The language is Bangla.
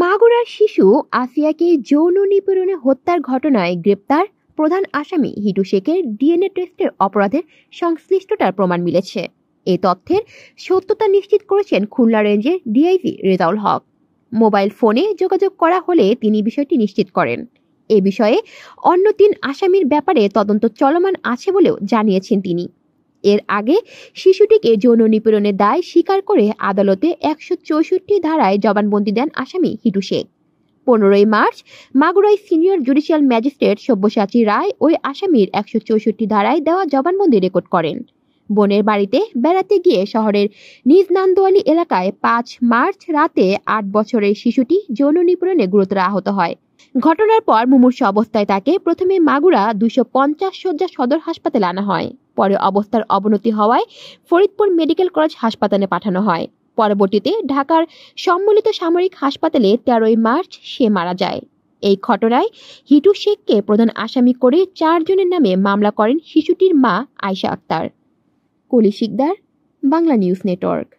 মাগুরার শিশু আসিয়াকে যৌন নিপীড়নে হত্যার ঘটনায় গ্রেপ্তার প্রধান আসামি হিটু শেখের ডিএনএ টেস্টের অপরাধের সংশ্লিষ্টতার প্রমাণ মিলেছে। এ তথ্যের সত্যতা নিশ্চিত করেছেন খুলনা রেঞ্জের ডিআইজি রেজাউল হক। মোবাইল ফোনে যোগাযোগ করা হলে তিনি বিষয়টি নিশ্চিত করেন। এ বিষয়ে অন্য ৩ আসামির ব্যাপারে তদন্ত চলমান আছে বলেও জানিয়েছেন তিনি। এর আগে শিশুটিকে যৌন নিপীড়নের দায় স্বীকার করে আদালতে ১৬৪ ধারায় জবানবন্দি দেন আসামি হিটু শেখ। ১৫ মার্চ মাগুরায় senior judicial magistrate Sabyasachi Roy ওই আসামির ১৬৪ ধারায় দেওয়া জবানবন্দি রেকর্ড করেন। বোনের বাড়িতে বেড়াতে গিয়ে শহরের নিজ নান্দোয়ালি এলাকায় ৫ মার্চ রাতে ৮ বছরের শিশুটি যৌন নিপীড়নে গুরুতর আহত হয়। ঘটনার পর মুমূর্ষু অবস্থায় তাকে প্রথমে মাগুরা ২৫০ শয্যা সদর হাসপাতালে আনা হয়। পরে অবস্থার অবনতি হওয়ায় ফরিদপুর মেডিকেল কলেজ হাসপাতালে পাঠানো হয়। পরবর্তীতে ঢাকার সম্মিলিত সামরিক হাসপাতালে ১৩ মার্চ সে মারা যায়। এই ঘটনায় হিটু শেখকে প্রধান আসামি করে ৪ জনের নামে মামলা করেন শিশুটির মা আয়েশা আক্তার। কলি শিকদার, বাংলা নিউজ নেটওয়ার্ক।